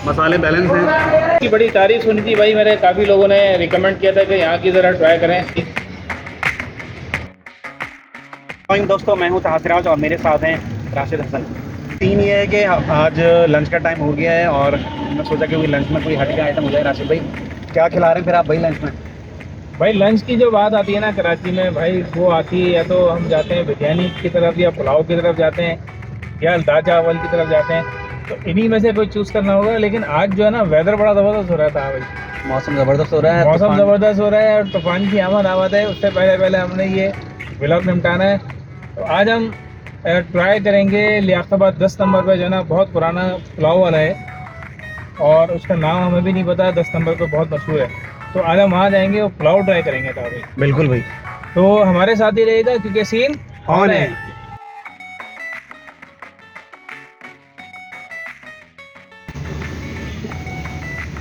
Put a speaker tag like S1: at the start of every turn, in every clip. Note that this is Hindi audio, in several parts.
S1: मसाले बैलेंस हैं।
S2: की बड़ी तारीफ सुनी थी भाई, मेरे काफ़ी लोगों ने रिकमेंड किया था कि यहाँ की ज़रा ट्राई करें।
S1: दोस्तों, मैं हूँ ताहसिराज और मेरे साथ हैं राशिद हसन। सीन ये है कि आज लंच का टाइम हो गया है और मैं सोचा कि लंच में कोई हटके आइटम हो जाए। राशिद भाई, क्या खिला रहे हैं फिर आप भाई लंच में?
S2: भाई लंच की जो बात आती है ना कराची में भाई, वो आती है या तो हम जाते हैं बिरयानी की तरफ या पुलाव की तरफ जाते हैं या दाल चावल की तरफ जाते हैं, तो इन्हीं में से कोई चूज़ करना होगा। लेकिन आज जो है ना वेदर बड़ा ज़बरदस्त हो रहा था भाई,
S1: मौसम ज़बरदस्त हो रहा है,
S2: मौसम ज़बरदस्त हो रहा है और तूफान की आमद है। उससे पहले पहले हमने ये व्लॉग निपटाना है। तो आज हम ट्राई करेंगे लियाकताबाद 10 नंबर पर, जो है ना बहुत पुराना पुलाव वाला है और उसका नाम हमें भी नहीं पता, 10 नंबर पर बहुत मशहूर है। तो आज हम वहाँ जाएंगे और पुलाव ट्राई करेंगे था भाई।
S1: बिल्कुल भाई,
S2: तो हमारे साथ ही रहेगा क्योंकि सीन
S1: ऑन है।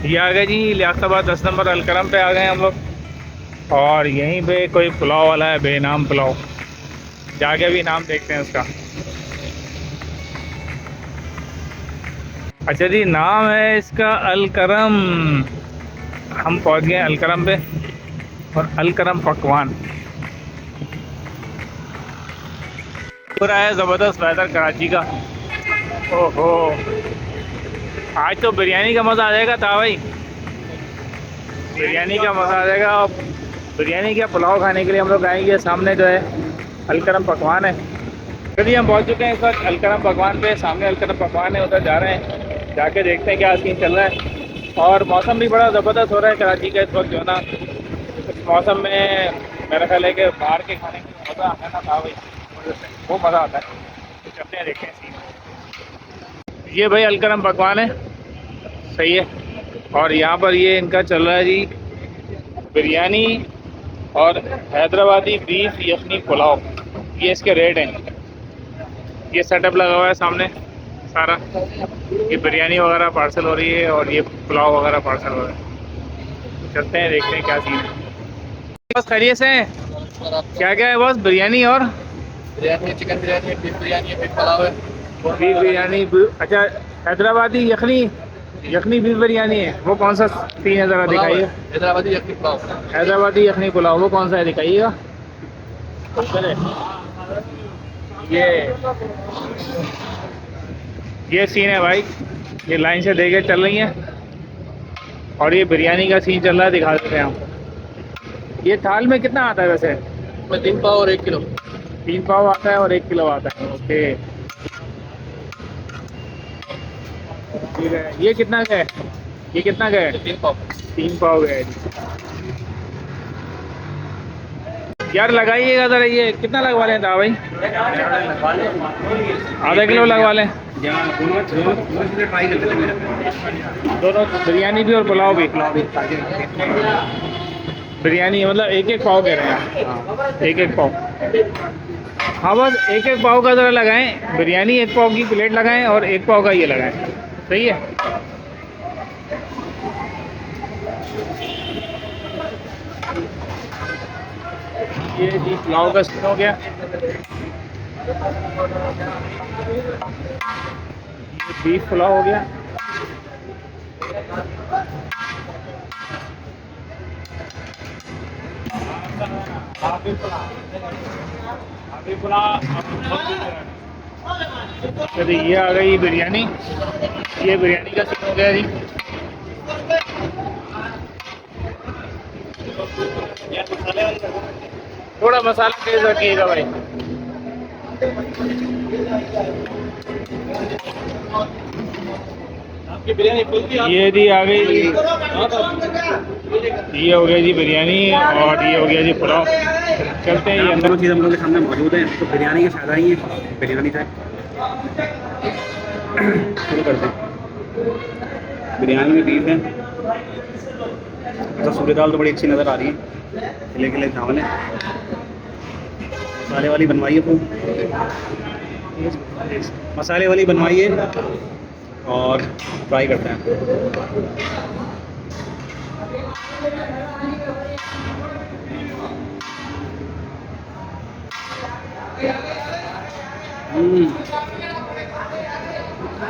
S2: ये आ गए जी लियाकताबाद 10 नंबर अलकरम पे आ गए हम लोग और यहीं पे कोई पुलाव वाला है, बेनाम पुलाव। जाके भी नाम देखते हैं उसका। अच्छा जी, नाम है इसका अलकरम। हम पहुंच गए अलकरम पे और अलकरम पकवान। पूरा है ज़बरदस्त वेदर कराची का। ओहो, आज तो बिरयानी का मज़ा आ जाएगा था भाई, बिरयानी का मज़ा आ जाएगा। और बिरयानी का पुलाव खाने के लिए हम लोग आएंगे। सामने जो है अलकरम पकवान है। चलिए हम पहुंच चुके हैं इस वक्त अलकरम पकवान पे। सामने अलकरम पकवान है, उधर जा रहे हैं, जाके देखते हैं क्या सीन चल रहा है। और मौसम भी बड़ा ज़बरदस्त हो रहा है कराची का इस वक्त, जो है ना इस मौसम में मेरा ख्याल है कि बाहर के खाने का मज़ा आता है ना था भाई, वो मज़ा आता है। तो चलते हैं, देखते हैं सीन। ये भाई अलकरम पकवान है, सही है। और यहाँ पर ये इनका चल रहा है जी बिरयानी और हैदराबादी बीफ यखनी पुलाव। ये इसके रेट हैं। ये सेटअप लगा हुआ है सामने सारा। ये बिरयानी वगैरह पार्सल हो रही है और ये पुलाव वगैरह पार्सल हो रहा है। चलते हैं, देखते हैं क्या सीन है। बस खैरियत से हैं? क्या क्या है बस? बिरयानी और
S3: बिरयानी है, चिकन बिरयानी है, बीफ बिरयानी है, बीफ पुलाव है।
S2: बीफ बिरयानी। अच्छा, हैदराबादी यखनी, यखनी बीफ बिरयानी है। वो कौन सा सीन है, ज़रा दिखाइए।
S3: हैदराबादी यखनी पुलाव।
S2: हैदराबादी यखनी पुलाव वो कौन सा है, दिखाइएगा। ये सीन है भाई, ये लाइन से देके चल रही हैं और ये बिरयानी का सीन चल रहा है, दिखा देते हैं हम। ये थाल में कितना आता है वैसे?
S3: 3 पाव और 1 किलो।
S2: 3 पाव आता है और 1 किलो आता है। ओके, ठीक है। ये कितना का है? ये कितना का है?
S3: 3 पाव।
S2: 3 पाव का है यार। लगाइएगा ज़रा। ये कितना लगवा लें था भाई? आधा किलो लगवा लें दोनों, बिरयानी भी और पुलाव भी। बिरयानी मतलब एक एक पाव कह रहे हैं? एक एक पाव। हाँ बस एक एक पाव का ज़रा लगाएं। बिरयानी 1 पाव की प्लेट लगाएं और 1 पाव का ये लगाएं, सही है। ये जी पुलाव का सीन हो गया। ये बीफ पुलाव हो गया। चलिए, ये आ गई बिरयानी। ये बिरयानी का सीन हो गया जी। थोड़ा मसाला तेज रखिएगा भाई। ये जी आ गई, ये हो गया जी बिरयानी और ये हो गया जी पुलाव। चलते हैं, ये
S1: दोनों चीज़ हम लोग के सामने मौजूद है। तो बिरयानी के साथ आई है, बिरयानी चाहे शुरू करते हैं। बिरयानी में बीफ है, तो सूर्य दाल तो बड़ी अच्छी नज़र आ रही है। खिले खिले चावल है, मसाले वाली बनवाइए खूब, मसाले वाली बनवाइए और फ्राई करते हैं।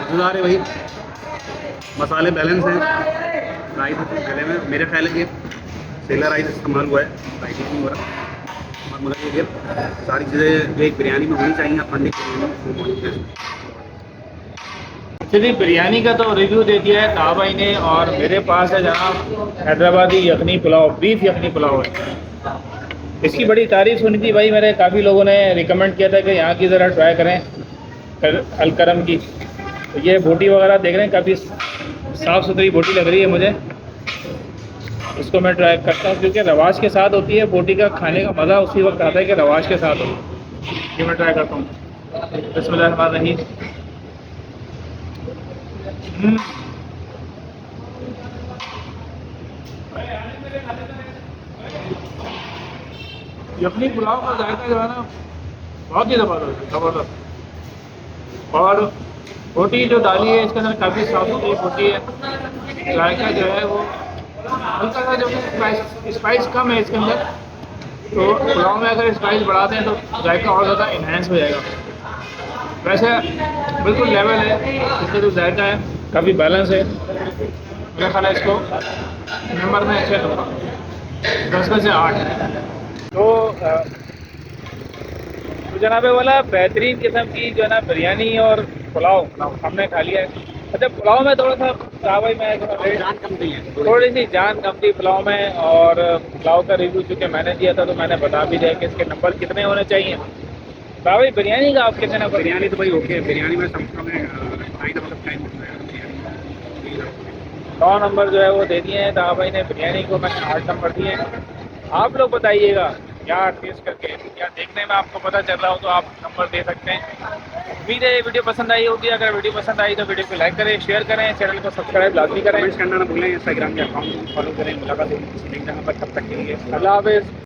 S1: मज़ेदार है भाई। मसाले बैलेंस हैं, राइस गले में मेरे ख्याल है सेलर राइस इस्तेमाल हुआ है, राइस नहीं हो रहा। और मतलब ये सारी चीज़ें जो एक बिरयानी में होनी चाहिए अपन बिरयानी।
S2: चलिए, बिरयानी का तो रिव्यू दे दिया है ताहा भाई ने, और मेरे पास है जनाब हैदराबादी यखनी पुलाव, बीफ यखनी पुलाव है। इसकी बड़ी तारीफ़ सुनी थी भाई, मेरे काफ़ी लोगों ने रिकमेंड किया था कि यहाँ की ज़रा ट्राई करें अलकरम की। तो ये बोटी वगैरह देख रहे हैं, काफ़ी साफ़ सुथरी बोटी लग रही है मुझे। इसको मैं ट्राई करता हूँ क्योंकि रवाश के साथ होती है बोटी का, खाने का मज़ा उसी वक्त आता है कि रवाश के साथ हो। ये मैं ट्राई करता हूँ। बिस्मिल्लाहिर्रहमानिर्रहीम। यखनी पुलाव का जायका जो है ना बहुत ही ज़बरदस्त। और रोटी जो डाली है इसके अंदर काफ़ी साफ सुथरी रोटी है। जायका जो है वो हल्का सा, जो स्पाइस कम है इसके अंदर, तो पुलाव में अगर स्पाइस बढ़ा दें तो जायका और ज़्यादा इन्हेंस हो जाएगा। वैसे बिल्कुल लेवल है, इसका जो जायका है काफ़ी बैलेंस है। मेरा ख्याल है इसको नंबर में अच्छे दूँगा, 10 में से 8। तो जनाबे वाला बेहतरीन किस्म की जो है ना बिरयानी और पुलाव हमने खा लिया है। अच्छा, पुलाव में थोड़ा सा ताहा भाई मैं
S1: जान कम दी है
S2: थोड़ी सी जान कम थी पुलाव में, और पुलाव का रिव्यू चूँकि मैंने दिया था तो मैंने बता भी दिया कि इसके नंबर कितने होने चाहिए। ताहा भाई, बिरयानी का आप कितने नंबर?
S1: बिरयानी तो भाई ओके, बिरयानी में समझता हूँ
S2: 9 नंबर जो है वो दे दिए हैं ताहा भाई ने। बिरयानी को मैंने 8 नंबर दिए हैं। आप लोग बताइएगा, या टेस्ट करके या देखने में आपको पता चल रहा हो तो आप नंबर दे सकते हैं। उम्मीद है ये वीडियो पसंद आई होगी। अगर वीडियो पसंद आई तो वीडियो को लाइक करें, शेयर करें, चैनल को सब्सक्राइब लाजमी करें,
S1: कमेंट्स करना ना भूलें, इंस्टाग्राम के अकाउंट फॉलो करें। मुलाकात होगी किसी नेक्स्ट जगह पर, तब तक के लिए
S2: अल्लाह हाफ़िज़।